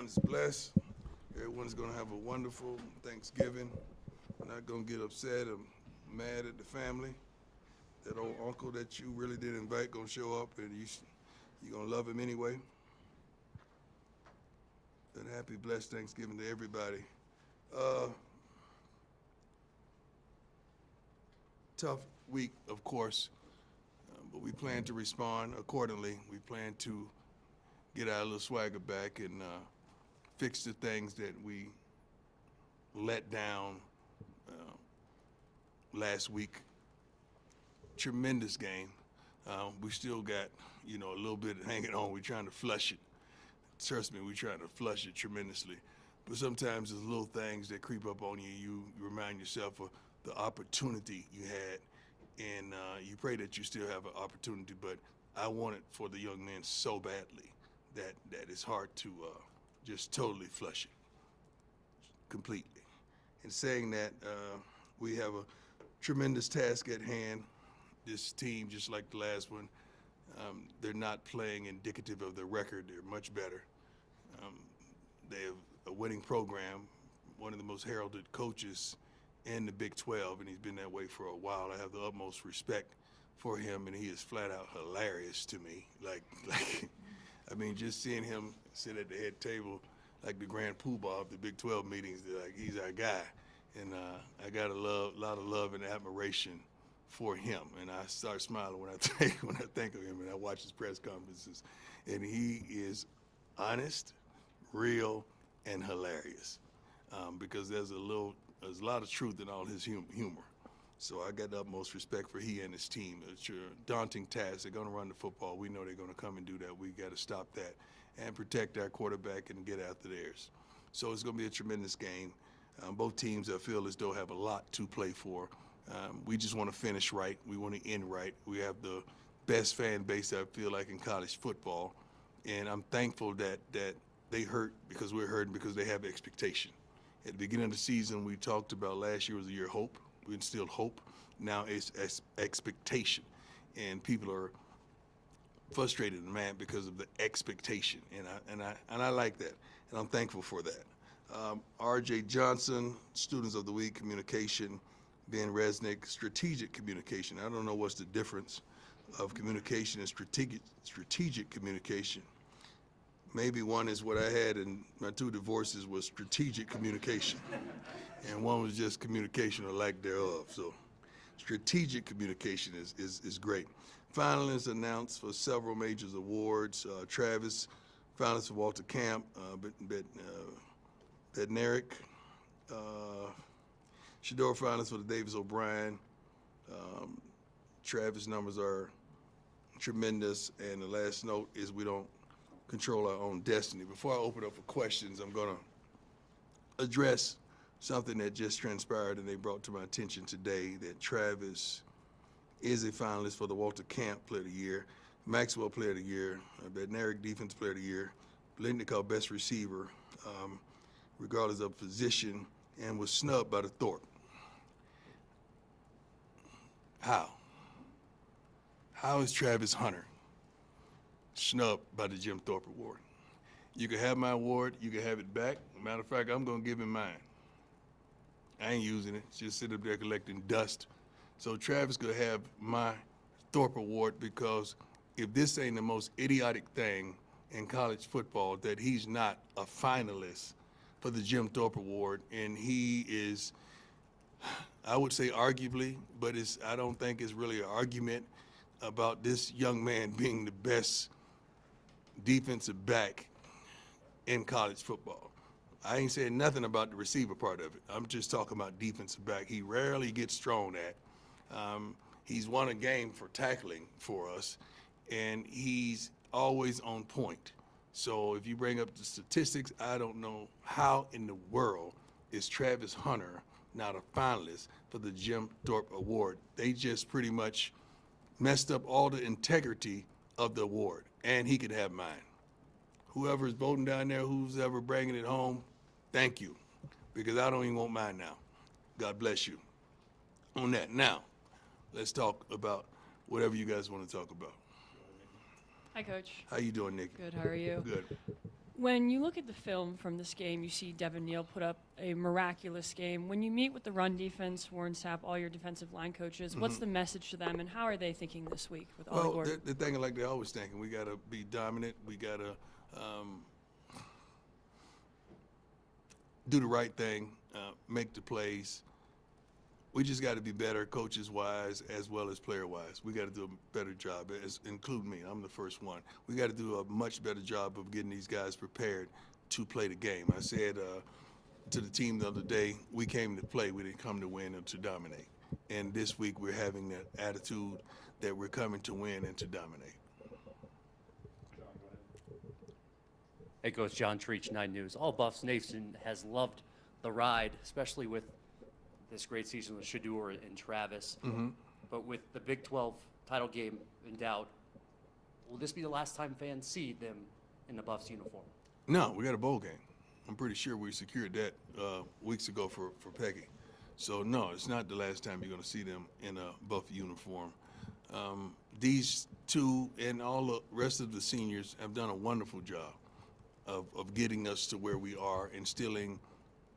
Everyone's blessed. Everyone's going to have a wonderful Thanksgiving. Not going to get upset or mad at the family. That old uncle that you really didn't invite going to show up, and you're going to love him anyway. And happy, blessed Thanksgiving to everybody. Tough week, of course, but we plan to respond accordingly. We plan to get our little swagger back and fix the things that we let down last week. Tremendous game. We still got, a little bit hanging on. We're trying to flush it. Trust me, we're trying to flush it tremendously. But sometimes there's little things that creep up on you. You remind yourself of the opportunity you had, and you pray that you still have an opportunity. But I want it for the young men so badly that it's hard to just totally flush it completely. And saying that, we have a tremendous task at hand. This team, just like the last one, they're not playing indicative of their record. They're much better. They have a winning program, one of the most heralded coaches in the Big 12, and he's been that way for a while. I have the utmost respect for him, and he is flat out hilarious to me. Just seeing him sit at the head table like the grand poobah of the Big 12 meetings, he's our guy. And I got a lot of love and admiration for him, and I start smiling when I think of him and I watch his press conferences. And he is honest, real, and hilarious, because there's a lot of truth in all his humor. So I got the utmost respect for he and his team. It's a daunting task. They're going to run the football. We know they're going to come and do that. We got to stop that and protect our quarterback and get after theirs. So it's going to be a tremendous game. Both teams, I feel as though, have a lot to play for. We just want to finish right. We want to end right. We have the best fan base, I feel like, in college football. And I'm thankful that they hurt because we're hurting because they have expectation. At the beginning of the season, we talked about last year was a year of hope. We instilled hope. Now it's expectation. And people are frustrated and mad because of the expectation. And I like that. And I'm thankful for that. R.J. Johnson, Students of the Week, Communication. Ben Resnick, Strategic Communication. I don't know what's the difference of communication and strategic communication. Maybe one is what I had in my 2 divorces was strategic communication, and one was just communication or lack thereof. So strategic communication is great. Finalists announced for several major awards. Travis, finalist for Walter Camp, Bednarik, Shador finalists for the Davis O'Brien. Travis' numbers are tremendous, and the last note is we don't control our own destiny. Before I open up for questions, I'm going to address something that just transpired and they brought to my attention today, that Travis is a finalist for the Walter Camp Player of the Year, Maxwell Player of the Year, Bednarik Defense Player of the Year, Blitnikoff Best Receiver, regardless of position, and was snubbed by the Thorpe. How is Travis Hunter snubbed by the Jim Thorpe Award? You can have my award, you can have it back. Matter of fact, I'm going to give him mine. I ain't using it, it's just sit up there collecting dust. So Travis could have my Thorpe Award, because if this ain't the most idiotic thing in college football, that he's not a finalist for the Jim Thorpe Award, and he is, I would say arguably, but I don't think it's really an argument about this young man being the best defensive back in college football. I ain't saying nothing about the receiver part of it. I'm just talking about defensive back. He rarely gets thrown at. He's won a game for tackling for us, and he's always on point. So if you bring up the statistics, I don't know how in the world is Travis Hunter not a finalist for the Jim Thorpe Award. They just pretty much messed up all the integrity of the award, and he could have mine. Whoever is voting down there, who's ever bringing it home, thank you, because I don't even want mine now. God bless you. On that, now, let's talk about whatever you guys want to talk about. Hi, Coach. How you doing, Nikki? Good. How are you? Good. When you look at the film from this game, you see Devin Neal put up a miraculous game. When you meet with the run defense, Warren Sapp, all your defensive line coaches, what's the message to them, and how are they thinking this week with Ollie Gordon? They're thinking like they're always thinking. We got to be dominant. We got to do the right thing, make the plays. We just got to be better, coaches-wise as well as player-wise. We got to do a better job, include me. I'm the first one. We got to do a much better job of getting these guys prepared to play the game. I said to the team the other day, we came to play. We didn't come to win or to dominate. And this week we're having that attitude that we're coming to win and to dominate. Hey, Coach John Treach, 9 News. All Buffs Nation has loved the ride, especially with this great season with Shedeur and Travis. But with the Big 12 title game in doubt, will this be the last time fans see them in the Buffs uniform? No, we got a bowl game. I'm pretty sure we secured that weeks ago for Peggy. So, no, it's not the last time you're going to see them in a Buff uniform. These two and all the rest of the seniors have done a wonderful job of getting us to where we are, instilling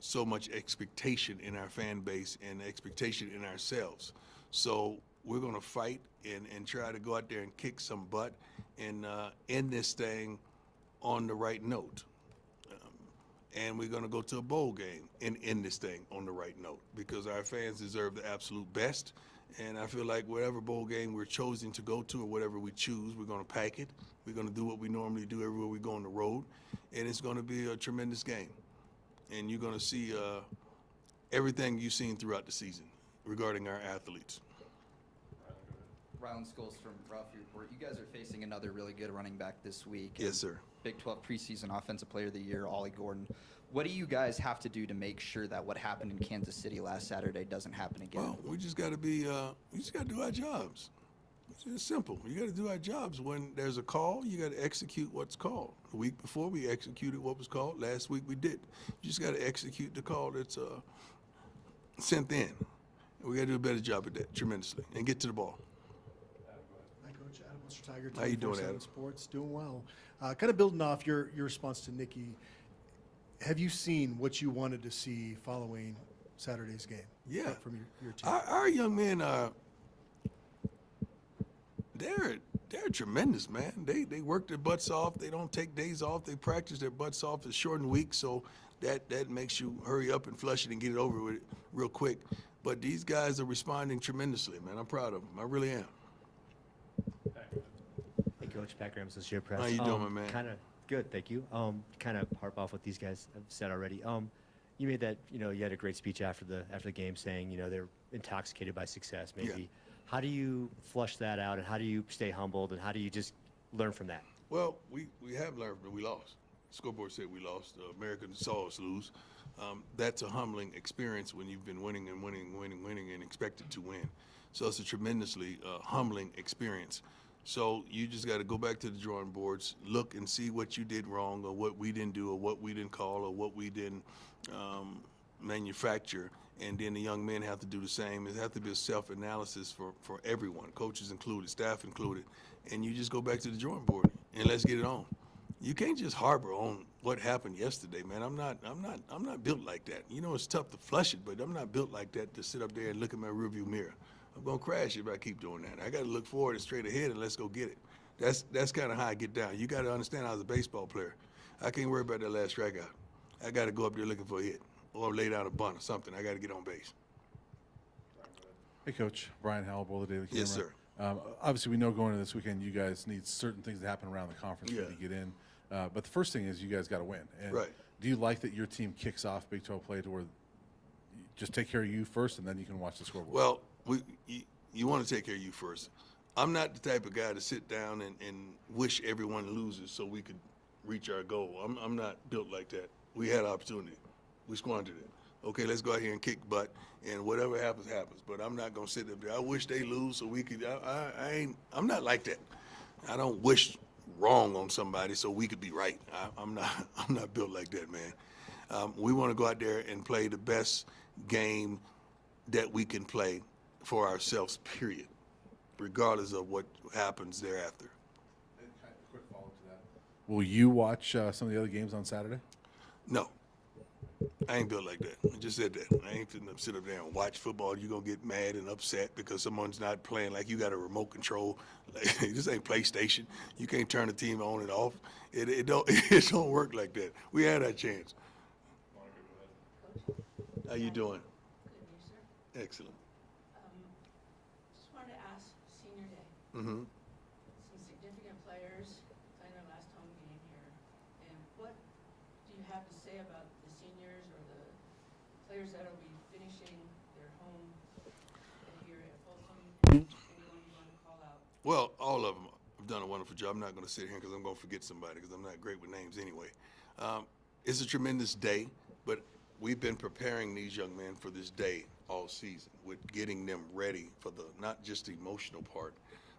so much expectation in our fan base and expectation in ourselves. So we're going to fight and try to go out there and kick some butt and end this thing on the right note. And we're going to go to a bowl game and end this thing on the right note because our fans deserve the absolute best. And I feel like whatever bowl game we're chosen to go to or whatever we choose, we're going to pack it. We're going to do what we normally do everywhere we go on the road. And it's going to be a tremendous game. And you're going to see everything you've seen throughout the season regarding our athletes. Rylan Scholes from Ralph Report. You guys are facing another really good running back this week. Yes, sir. Big 12 preseason Offensive Player of the Year, Ollie Gordon. What do you guys have to do to make sure that what happened in Kansas City last Saturday doesn't happen again? Well, we just got to we just got to do our jobs. It's simple. You got to do our jobs. When there's a call, you got to execute what's called. The week before, we executed what was called. Last week, we did. You just got to execute the call that's sent in. We got to do a better job at that tremendously and get to the ball. Hi, Coach. Adam Mr. Tiger. How you doing, Adam? Sports, doing well. Kind of building off your response to Nikki, have you seen what you wanted to see following Saturday's game? Yeah. From your team. Our young men are they're tremendous, man. They work their butts off. They don't take days off. They practice their butts off. It's shortened week, so that makes you hurry up and flush it and get it over with real quick. But these guys are responding tremendously, man. I'm proud of them. I really am. Hey, Coach. Pat Graham, Associated Press. How you doing, my man? Kind of good, thank you. Kind of harp off what these guys have said already. You made that, you had a great speech after the game saying, they're intoxicated by success, maybe. Yeah. How do you flush that out, and how do you stay humbled, and how do you just learn from that? Well, we have learned that we lost. The scoreboard said we lost. America saw us lose. That's a humbling experience when you've been winning and and expected to win. So it's a tremendously humbling experience. So you just got to go back to the drawing boards, look and see what you did wrong or what we didn't do or what we didn't call or what we didn't manufacture. And then the young men have to do the same. It has to be a self-analysis for everyone, coaches included, staff included. And you just go back to the drawing board and let's get it on. You can't just harbor on what happened yesterday, man. I'm not built like that. It's tough to flush it, but I'm not built like that to sit up there and look at my rearview mirror. I'm gonna crash if I keep doing that. I got to look forward and straight ahead and let's go get it. That's kind of how I get down. You got to understand I was a baseball player. I can't worry about that last strikeout. I got to go up there looking for a hit or lay down a bunt or something. I got to get on base. Hey, Coach. Brian Howell, Boulder Daily Camera. Yes, sir. Obviously, we know going into this weekend, you guys need certain things to happen around the conference for you to get in. But the first thing is you guys got to win. And Right. do you like that your team kicks off Big 12 play to where you just take care of you first and then you can watch the scoreboard? Well, you want to take care of you first. I'm not the type of guy to sit down and wish everyone loses so we could reach our goal. I'm not built like that. We had opportunity. We squandered it. Okay, let's go out here and kick butt, and whatever happens, happens. But I'm not gonna sit up there. I wish they lose so we could. I'm not like that. I don't wish wrong on somebody so we could be right. I'm not built like that, man. We want to go out there and play the best game that we can play for ourselves. Period. Regardless of what happens thereafter. And kind of quick follow-up to that. Will you watch some of the other games on Saturday? No. I ain't built like that. I just said that. I ain't finna sit up there and watch football. You're going to get mad and upset because someone's not playing like you got a remote control. Like, this ain't PlayStation. You can't turn the team on and off. It don't work like that. We had our chance. How you doing? Good, you, sir. Excellent. Just wanted to ask, senior day, Mm-hmm. some significant players playing their last home game here. And what do you have to say about the seniors or the players that will be finishing their home here at Folsom? Anyone you want to call out? Well, all of them have done a wonderful job. I'm not going to sit here because I'm going to forget somebody because I'm not great with names anyway. It's a tremendous day, but we've been preparing these young men for this day all season with getting them ready for the not just the emotional part,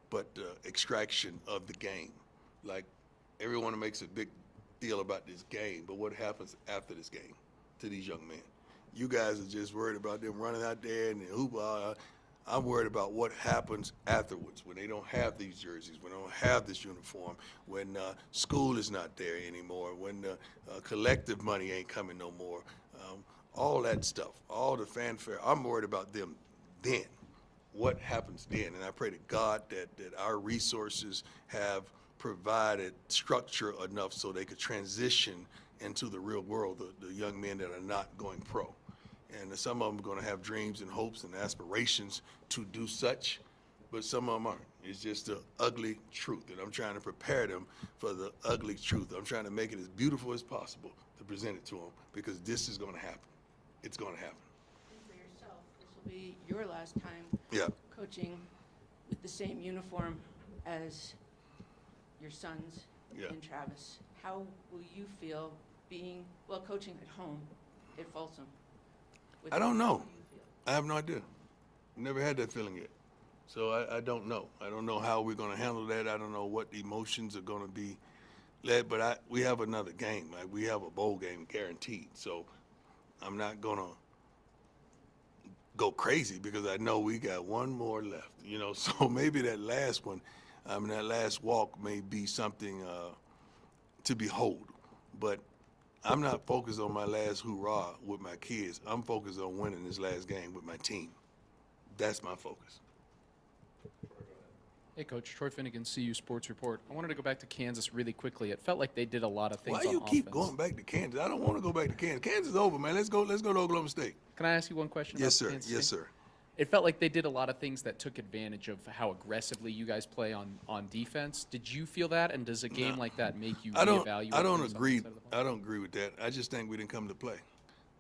but the extraction of the game. Like, everyone makes a big deal about this game, but what happens after this game to these young men? You guys are just worried about them running out there and hoop. I'm worried about what happens afterwards when they don't have these jerseys, when they don't have this uniform, when school is not there anymore, when collective money ain't coming no more. All that stuff, all the fanfare. I'm worried about them then. What happens then? And I pray to God that our resources have provided structure enough so they could transition into the real world, the young men that are not going pro. And some of them are going to have dreams and hopes and aspirations to do such, but some of them aren't. It's just the ugly truth, and I'm trying to prepare them for the ugly truth. I'm trying to make it as beautiful as possible to present it to them because this is going to happen. It's going to happen. And for yourself, this will be your last time Yeah. coaching with the same uniform as your sons Yeah. and Travis. How will you feel coaching at home at Folsom? I don't know. How will you feel? I have no idea. Never had that feeling yet. So I don't know. I don't know how we're going to handle that. I don't know what the emotions are going to be led, but we have another game. Like, we have a bowl game guaranteed. So I'm not going to go crazy because I know we got one more left, so maybe that last one, that last walk may be something to behold. But I'm not focused on my last hoorah with my kids. I'm focused on winning this last game with my team. That's my focus. Hey, Coach. Troy Finnegan, CU Sports Report. I wanted to go back to Kansas really quickly. It felt like they did a lot of things Why on you keep offense. going back to Kansas? I don't want to go back to Kansas. Kansas is over, man. Let's go to Oklahoma State. Can I ask you one question Yes, about sir. Kansas Yes, State? sir. It felt like they did a lot of things that took advantage of how aggressively you guys play on defense. Did you feel that? And does a game like that make you reevaluate? I don't things on agree. that side of the ball? I don't agree with that. I just think we didn't come to play.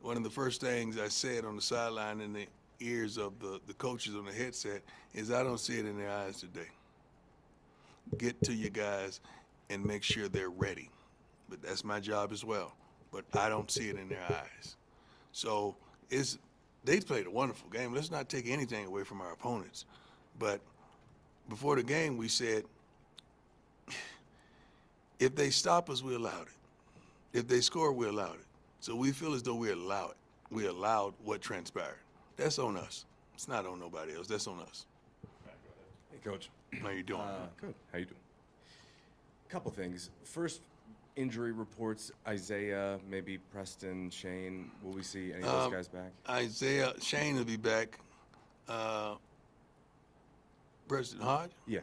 One of the first things I said on the sideline in the ears of the coaches on the headset is I don't see it in their eyes today. Get to your guys and make sure they're ready. But that's my job as well. But I don't see it in their eyes. So they played a wonderful game. Let's not take anything away from our opponents. But before the game, we said, if they stop us, we allowed it. If they score, we allowed it. So we feel as though we allow it. We allowed what transpired. That's on us. It's not on nobody else. That's on us. Hey, Coach. How you doing? Good. How you doing? Couple things. First, injury reports. Isaiah, maybe Preston, Shane. Will we see any of those guys back? Shane will be back. Preston Hodge? Yeah.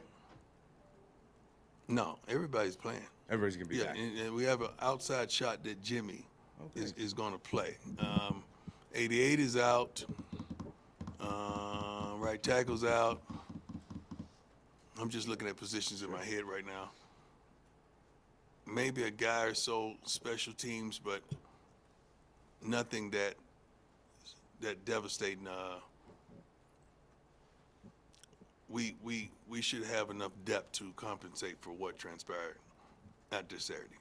No, everybody's playing. Everybody's gonna be Yeah, back. and we have an outside shot that Jimmy Okay. is going to play. 88 is out. Right tackle's out. I'm just looking at positions in my head right now. Maybe a guy or so special teams, but nothing that devastating. We should have enough depth to compensate for what transpired at this Saturday.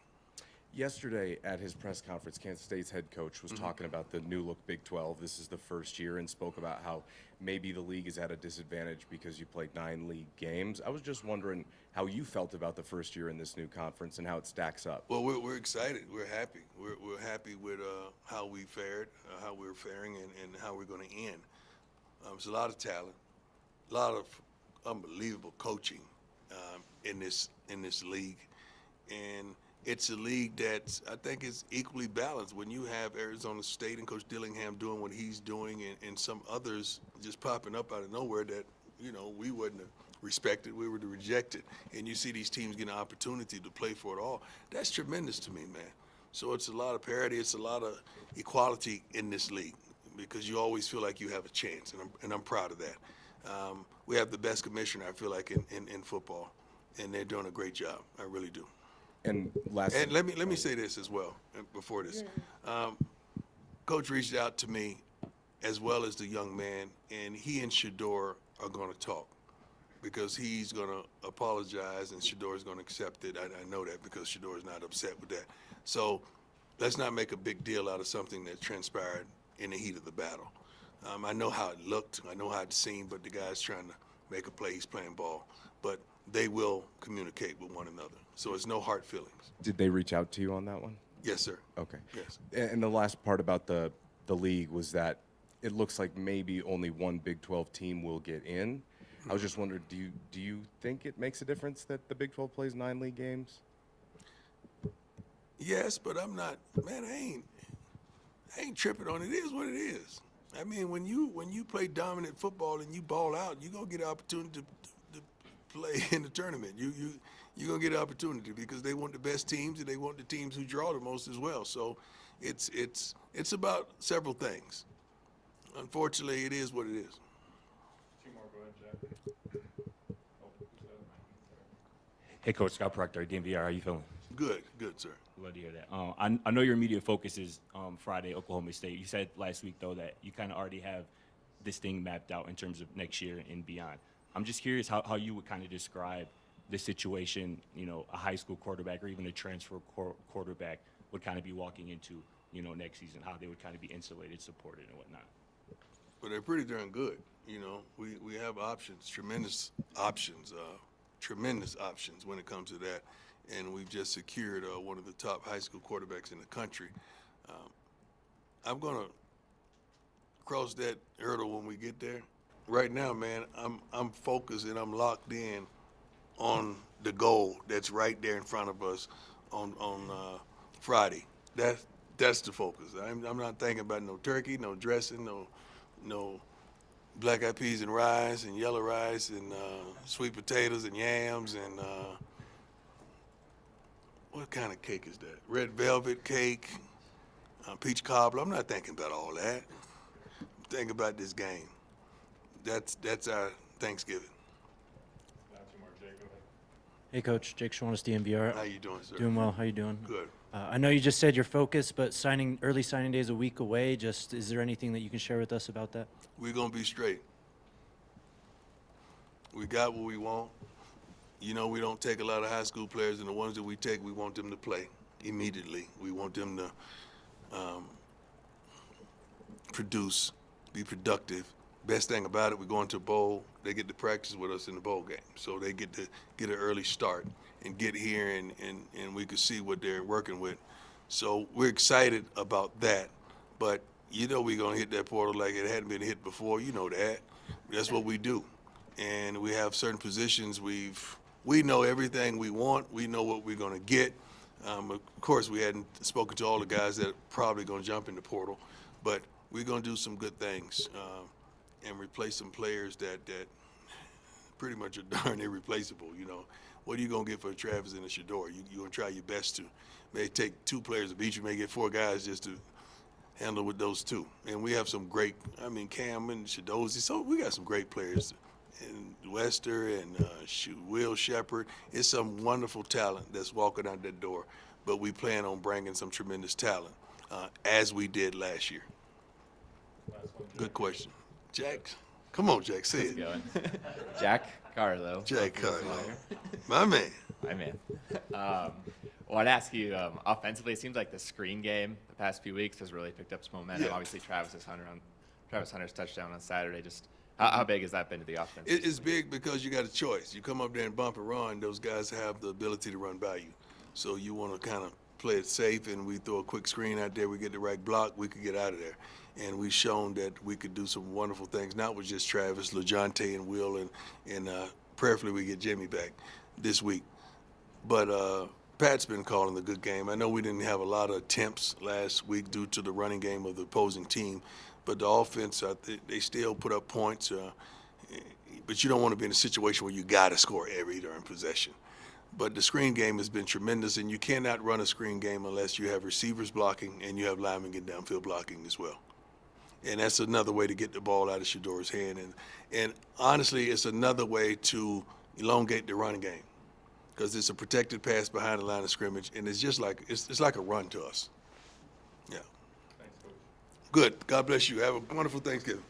Yesterday at his press conference, Kansas State's head coach was talking about the new look Big 12. This is the first year, and spoke about how maybe the league is at a disadvantage because you played 9 league games. I was just wondering how you felt about the first year in this new conference and how it stacks up. Well, we're excited. We're happy. We're happy with how we fared, how we're faring, and how we're going to end. There's a lot of talent, a lot of unbelievable coaching in this league, and it's a league that I think is equally balanced. When you have Arizona State and Coach Dillingham doing what he's doing, and some others just popping up out of nowhere that, you know, we wouldn't have respected, we were to reject it, and you see these teams getting an opportunity to play for it all, that's tremendous to me, man. So it's a lot of parity, it's a lot of equality in this league, because you always feel like you have a chance, and I'm proud of that. We have the best commissioner, I feel like, in football, and they're doing a great job. I really do. And last, And let me say this as well before this. Coach reached out to me as well as the young man, and he and Shador are going to talk, because he's going to apologize and Shador is going to accept it. I know that, because Shador is not upset with that. So let's not make a big deal out of something that transpired in the heat of the battle. I know how it looked, I know how it seemed, but the guy's trying to make a play, he's playing ball. But they will communicate with one another. So it's no hard feelings. did they reach out to you on that one? Yes, sir. Okay. Yes. And the last part about the league was that it looks like maybe only one Big 12 team will get in. I was just wondering, do you think it makes a difference that the Big 12 plays 9 league games? Yes, but I'm not, man, I ain't tripping on it. It is what it is. I mean, when you play dominant football and you ball out, you're going to get an opportunity to play in the tournament. You're going to get an opportunity, because they want the best teams and they want the teams who draw the most as well. So it's about several things. Unfortunately, it is what it is. Hey, Coach Scott Proctor, DMVR. How you feeling? Good, sir. Glad to hear that. I know your immediate focus is Friday, Oklahoma State. You said last week, though, that you kind of already have this thing mapped out in terms of next year and beyond. I'm just curious how you would kind of describe the situation, you know, a high school quarterback or even a transfer quarterback would kind of be walking into, you know, next season, how they would kind of be insulated, supported, and whatnot. But they're pretty darn good. You know, we have options, tremendous options when it comes to that. And we've just secured one of the top high school quarterbacks in the country. I'm going to cross that hurdle when we get there. Right now, man, I'm focused and I'm locked in on the goal that's right there in front of us on Friday. That's the focus. I'm not thinking about no turkey, no dressing, no black eyed peas and rice and yellow rice and sweet potatoes and yams and what kind of cake is that? Red velvet cake, peach cobbler. I'm not thinking about all that. I'm thinking about this game. That's our Thanksgiving. Hey, Coach. Jake Schwannis, DMVR. How you doing, sir? Doing well. How you doing? Good. I know you just said your focus, but early signing day is a week away. Just, is there anything that you can share with us about that? We're going to be straight. We got what we want. You know, we don't take a lot of high school players, and the ones that we take, we want them to play immediately. We want them to produce, be productive. Best thing about it, we go into a bowl, they get to practice with us in the bowl game. So they get to get an early start and get here, and we can see what they're working with. So we're excited about that. But you know we're going to hit that portal like it hadn't been hit before. You know that. That's what we do. And we have certain positions we know everything we want. We know what we're going to get. Of course, we hadn't spoken to all the guys that are probably going to jump in the portal, but we're going to do some good things and replace some players that pretty much are darn irreplaceable. You know, what are you going to get for a Travis and a Shador? You're going to try your best to. May take 2 players of each. You may get 4 guys just to handle with those 2. And we have some great, Cam and Shadozi. So we got some great players. And Wester and Will Shepard. It's some wonderful talent that's walking out that door. But we plan on bringing some tremendous talent, as we did last year. Good question. Jack, come on, Jack, say it. Jack Carlo. Jack Carlo. My man. My man. I want to ask you, offensively, it seems like the screen game the past few weeks has really picked up some momentum. Yeah. Obviously, Travis Hunter's touchdown on Saturday. Just how big has that been to the offense? It's big because you got a choice. You come up there and bump and run, those guys have the ability to run by you. So you want to kind of play it safe, and we throw a quick screen out there, we get the right block, we could get out of there. And we've shown that we could do some wonderful things, not with just Travis, LaJonte, and Will, and prayerfully we get Jimmy back this week. But Pat's been calling a good game. I know we didn't have a lot of attempts last week due to the running game of the opposing team, but the offense, they still put up points. But you don't want to be in a situation where you got to score every during possession. But the screen game has been tremendous, and you cannot run a screen game unless you have receivers blocking and you have linemen getting downfield blocking as well. And that's another way to get the ball out of Shadour's hand. And honestly, it's another way to elongate the running game, because it's a protected pass behind the line of scrimmage, and it's just like it's like a run to us. Yeah. Thanks, Coach. Good. God bless you. Have a wonderful Thanksgiving.